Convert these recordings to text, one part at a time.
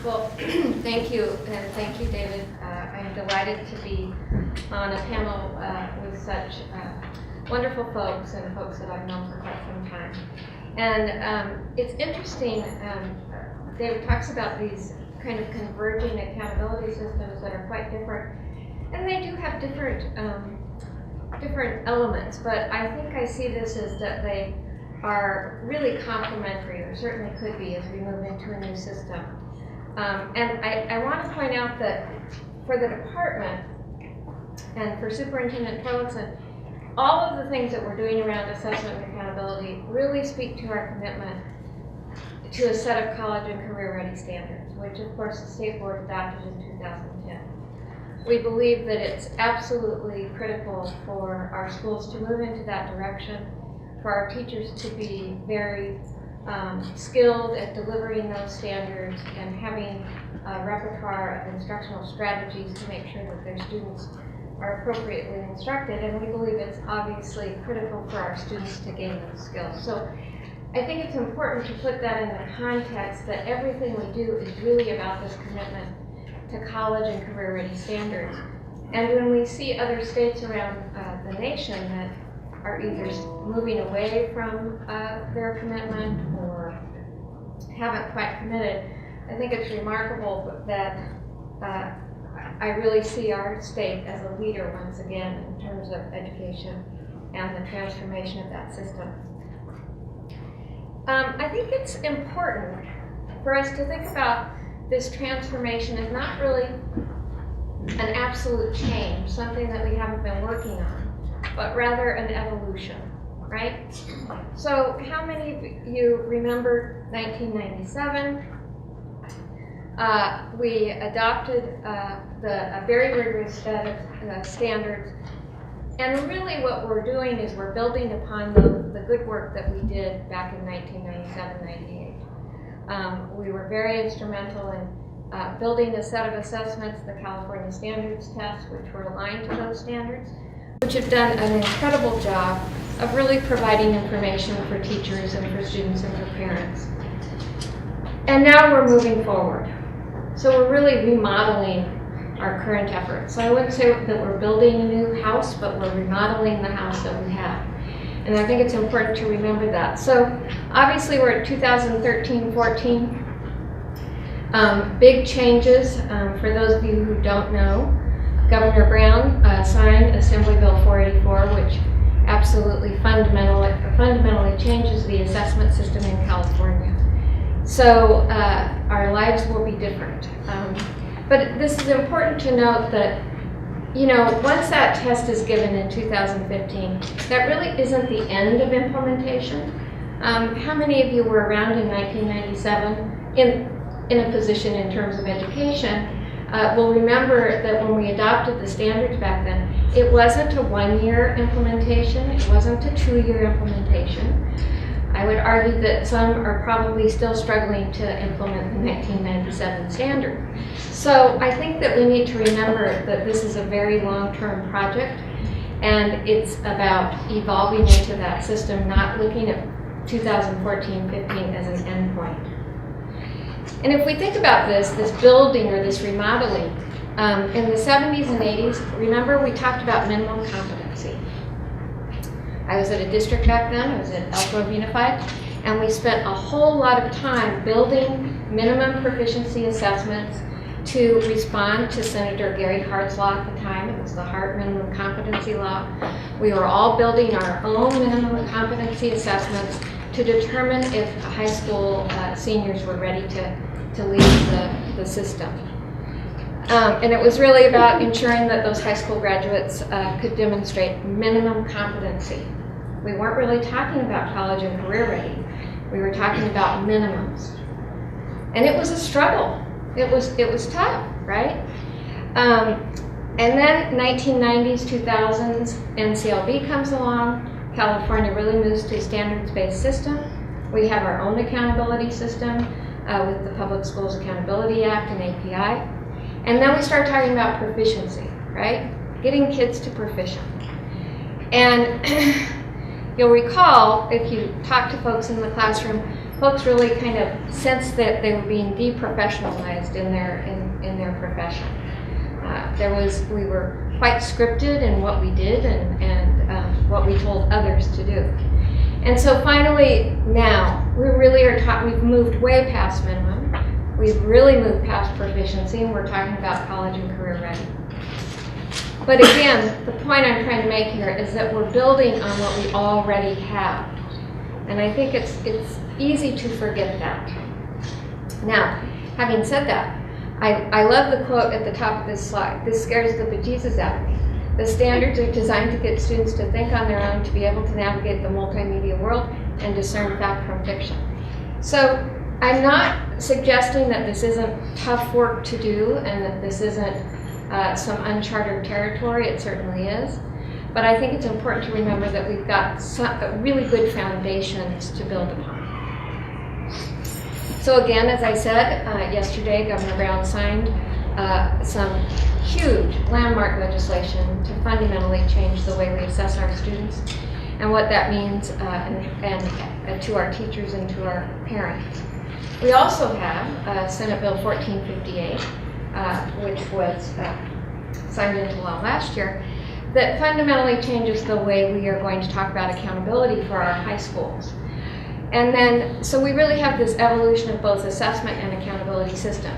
Well, thank you, and thank you, David. I'm delighted to be on a panel with such wonderful folks and folks that I've known for quite some time. And it's interesting, David talks about these kind of converging accountability systems that are quite different, and they do have different elements, but I think I see this as that they are really complementary, or certainly could be as we move into a new system. And I want to point out that for the department and for Superintendent Torlakson, all of the things that we're doing around assessment and accountability really speak to our commitment to a set of college and career-ready standards, which of course the State Board adopted in 2010. We believe that it's absolutely critical for our schools to move into that direction, for our teachers to be very skilled at delivering those standards and having a repertoire of instructional strategies to make sure that their students are appropriately instructed. And we believe it's obviously critical for our students to gain those skills. So I think it's important to put that in the context that everything we do is really about this commitment to college and career-ready standards. And when we see other states around the nation that are either moving away from their commitment or haven't quite committed, I think it's remarkable that I really see our state as a leader once again in terms of education and the transformation of that system. I think it's important for us to think about this transformation as not really an absolute change, something that we haven't been working on, but rather an evolution, right? So how many of you remember 1997? We adopted a very rigorous set of standards, and really what we're doing is we're building upon the good work that we did back in 1997-98. We were very instrumental in building a set of assessments, the California Standards Test, which were aligned to those standards, which have done an incredible job of really providing information for teachers and for students and for parents. And now we're moving forward. So we're really remodeling our current efforts. So I wouldn't say that we're building a new house, but we're remodeling the house that we have. And I think it's important to remember that. So obviously we're at 2013-14. Big changes. For those of you who don't know, Governor Brown signed Assembly Bill 484, which absolutely fundamentally changes the assessment system in California. So our lives will be different. But this is important to note that, you know, once that test is given in 2015, that really isn't the end of implementation. How many of you were around in 1997 in a position in terms of education will remember that when we adopted the standards back then, it wasn't a 1-year implementation, it wasn't a 2-year implementation. I would argue that some are probably still struggling to implement the 1997 standard. So I think that we need to remember that this is a very long-term project, and it's about evolving into that system, not looking at 2014-15 as an endpoint. And if we think about this building or this remodeling, in the 70s and 80s, remember we talked about minimum competency. I was at a district back then, I was at Elk Grove Unified, and we spent a whole lot of time building minimum proficiency assessments to respond to Senator Gary Hart's law at the time. It was the Hart Minimum Competency Law. We were all building our own minimum competency assessments to determine if high school seniors were ready to leave the system. And it was really about ensuring that those high school graduates could demonstrate minimum competency. We weren't really talking about college and career ready. We were talking about minimums. And it was a struggle. It was tough, right? And then 1990s, 2000s, NCLB comes along. California really moves to a standards-based system. We have our own accountability system with the Public Schools Accountability Act and API. And then we start talking about proficiency, right? Getting kids to proficient. And you'll recall, if you talk to folks in the classroom, folks really kind of sensed that they were being deprofessionalized in their profession. We were quite scripted in what we did and what we told others to do. And so finally now, we really are we've moved way past minimum. We've really moved past proficiency, and we're talking about college and career ready. But again, the point I'm trying to make here is that we're building on what we already have. And I think it's easy to forget that. Now, having said that, I love the quote at the top of this slide. This scares the bejesus out of me. The standards are designed to get students to think on their own, to be able to navigate the multimedia world and discern fact from fiction. So I'm not suggesting that this isn't tough work to do and that this isn't some uncharted territory. It certainly is. But I think it's important to remember that we've got some really good foundations to build upon. So again, as I said, yesterday Governor Brown signed some huge landmark legislation to fundamentally change the way we assess our students and what that means and to our teachers and to our parents. We also have Senate Bill 1458, which was signed into law last year, that fundamentally changes the way we are going to talk about accountability for our high schools. And then, so we really have this evolution of both assessment and accountability system,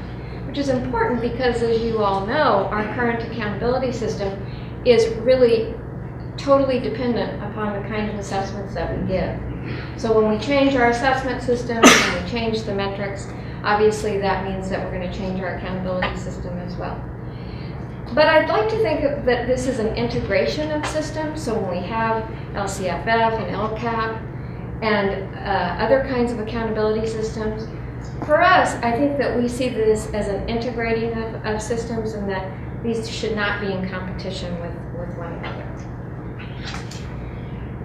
which is important because, as you all know, our current accountability system is really totally dependent upon the kind of assessments that we give. So when we change our assessment system, when we change the metrics, obviously that means that we're going to change our accountability system as well. But I'd like to think that this is an integration of systems. So when we have LCFF and LCAP and other kinds of accountability systems, for us, I think that we see this as an integrating of systems and that these should not be in competition with one another.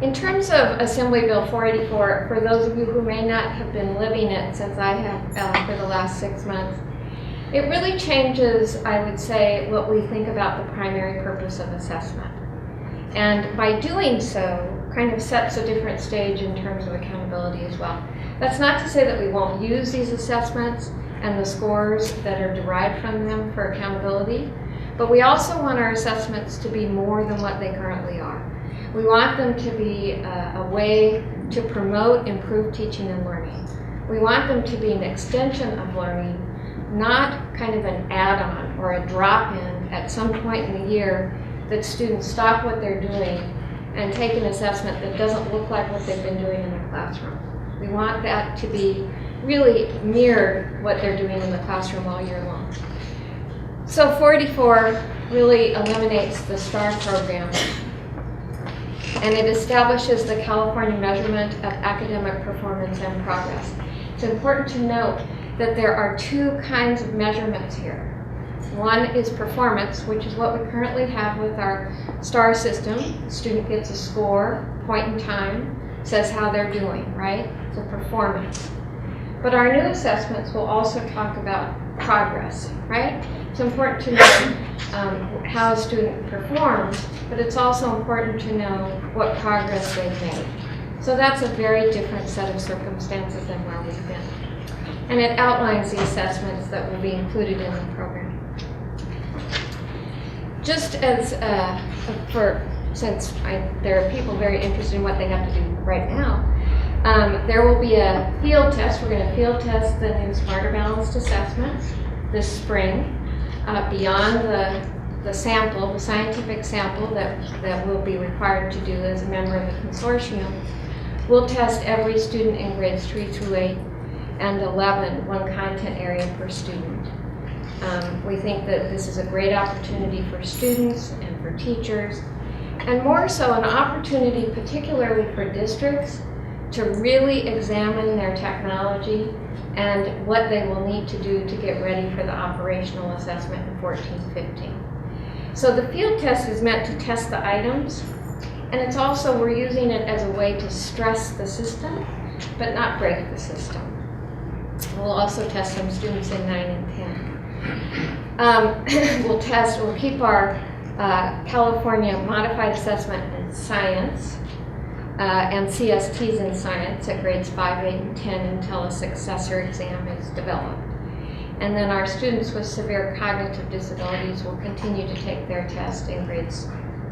In terms of Assembly Bill 484, for those of you who may not have been living it since I have for the last 6 months, it really changes, I would say, what we think about the primary purpose of assessment. And by doing so, kind of sets a different stage in terms of accountability as well. That's not to say that we won't use these assessments and the scores that are derived from them for accountability, but we also want our assessments to be more than what they currently are. We want them to be a way to promote improved teaching and learning. We want them to be an extension of learning, not kind of an add-on or a drop-in at some point in the year that students stop what they're doing and take an assessment that doesn't look like what they've been doing in the classroom. We want that to be really mirrored what they're doing in the classroom all year long. So 484 really eliminates the STAR program, and it establishes the California measurement of academic performance and progress. It's important to note that there are two kinds of measurements here. One is performance, which is what we currently have with our STAR system. The student gets a score, point in time, says how they're doing, right? It's a performance. But our new assessments will also talk about progress, right? It's important to know how a student performs, but it's also important to know what progress they've made. So that's a very different set of circumstances than where we've been. And it outlines the assessments that will be included in the program. Just as since there are people very interested in what they have to do right now, there will be a field test. We're going to field test the new Smarter Balanced assessments this spring beyond the sample, the scientific sample that will be required to do as a member of the consortium. We'll test every student in grades 3 through 8 and 11, one content area per student. We think that this is a great opportunity for students and for teachers, and more so an opportunity particularly for districts to really examine their technology and what they will need to do to get ready for the operational assessment in 14-15. So the field test is meant to test the items, and it's also, we're using it as a way to stress the system, but not break the system. We'll also test some students in 9 and 10. We'll keep our California modified assessment in science. and CSTs in science at grades 5, 8, and 10 until a successor exam is developed. And then our students with severe cognitive disabilities will continue to take their test in grades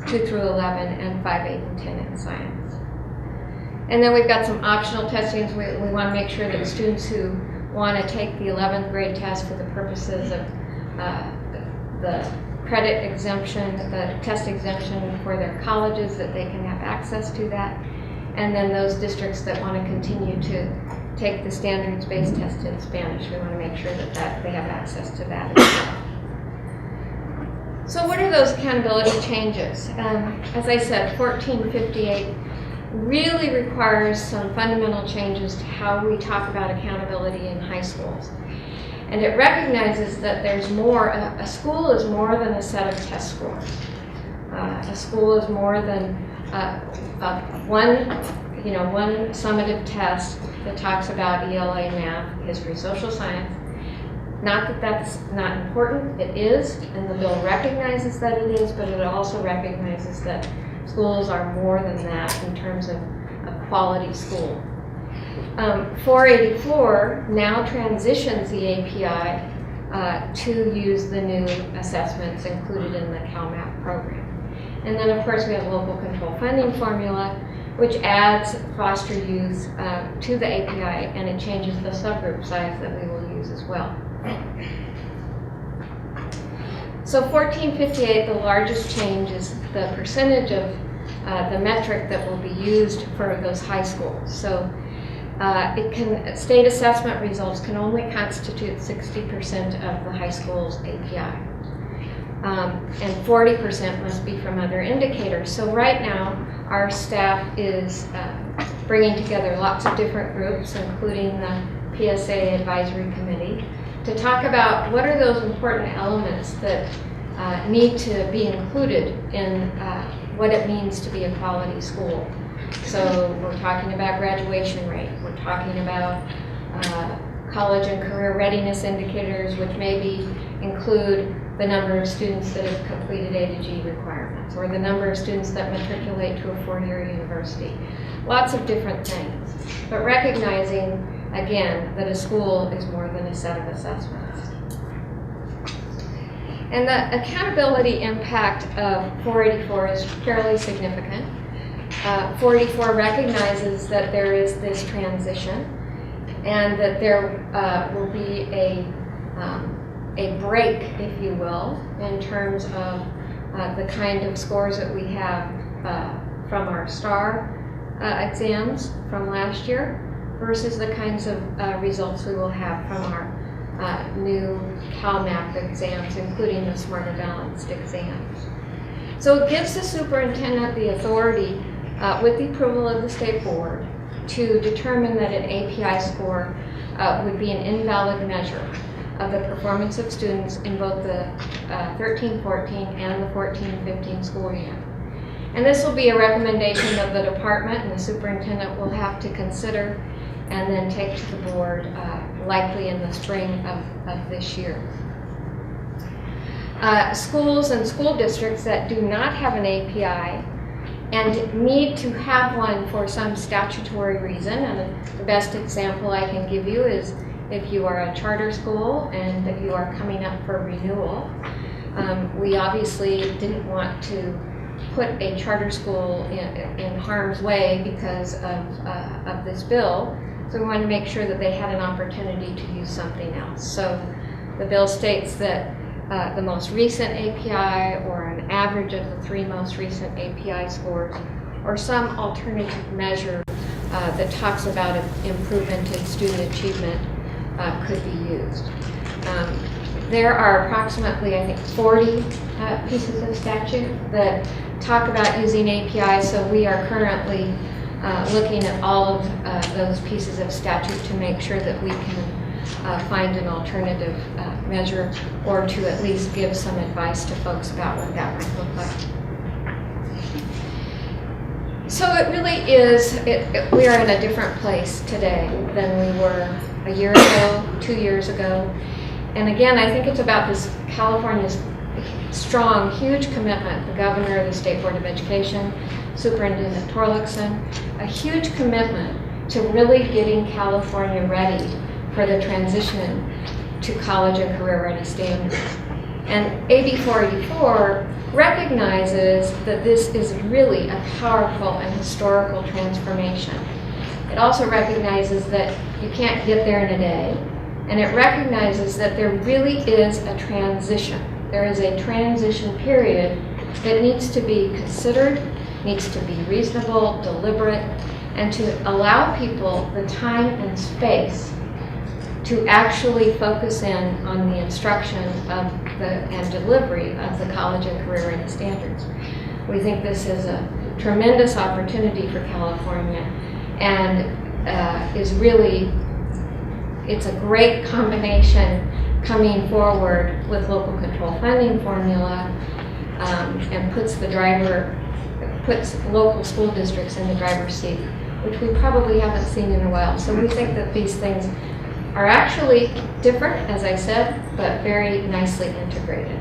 2 through 11 and 5, 8, and 10 in science. And then we've got some optional testings. We want to make sure that students who want to take the 11th grade test for the purposes of the credit exemption, the test exemption for their colleges, that they can have access to that. And then those districts that want to continue to take the standards-based test in Spanish, we want to make sure that they have access to that as well. So what are those accountability changes? As I said, 1458 really requires some fundamental changes to how we talk about accountability in high schools. And it recognizes that there's more, a school is more than a set of test scores. A school is more than one summative test that talks about ELA, math, history, social science. Not that that's not important, it is, and the bill recognizes that it is, but it also recognizes that schools are more than that in terms of a quality school. 484 now transitions the API to use the new assessments included in the CalMAP program. And then of course we have local control funding formula, which adds foster youth to the API, and it changes the subgroup size that we will use as well. So 1458, the largest change is the percentage of the metric that will be used for those high schools. So state assessment results can only constitute 60% of the high school's API. And 40% must be from other indicators. So right now, our staff is bringing together lots of different groups, including the PSA Advisory Committee, to talk about what are those important elements that need to be included in what it means to be a quality school. So we're talking about graduation rate, we're talking about college and career readiness indicators, which maybe include the number of students that have completed A to G requirements, or the number of students that matriculate to a four-year university. Lots of different things, but recognizing, again, that a school is more than a set of assessments. And the accountability impact of 484 is fairly significant. 484 recognizes that there is this transition and that there will be a break, if you will, in terms of the kind of scores that we have from our STAR exams from last year versus the kinds of results we will have from our new CalMAP exams, including the Smarter Balanced exams. So it gives the superintendent the authority, with the approval of the state board, to determine that an API score would be an invalid measure of the performance of students in both the 13-14 and the 14-15 school year. And this will be a recommendation of the department, and the superintendent will have to consider and then take to the board likely in the spring of this year. Schools and school districts that do not have an API and need to have one for some statutory reason, and the best example I can give you is if you are a charter school and that you are coming up for renewal. We obviously didn't want to put a charter school in harm's way because of this bill, so we wanted to make sure that they had an opportunity to use something else. So the bill states that the most recent API, or an average of the 3 most recent API scores, or some alternative measure that talks about improvement in student achievement could be used. There are approximately, I think, 40 pieces of statute that talk about using API, so we are currently looking at all of those pieces of statute to make sure that we can find an alternative measure, or to at least give some advice to folks about what that might look like. So it really is, we are in a different place today than we were a year ago, 2 years ago. And again, I think it's about this California's strong, huge commitment, the governor, the State Board of Education, Superintendent Torlakson, a huge commitment to really getting California ready for the transition to college and career-ready standards. And AB 484 recognizes that this is really a powerful and historical transformation. It also recognizes that you can't get there in a day, and it recognizes that there really is a transition. There is a transition period that needs to be considered, needs to be reasonable, deliberate, and to allow people the time and space to actually focus in on the instruction of and delivery of the college and career ready standards. We think this is a tremendous opportunity for California, and it's a great combination coming forward with local control funding formula, and puts local school districts in the driver's seat, which we probably haven't seen in a while. So we think that these things are actually different, as I said, but very nicely integrated.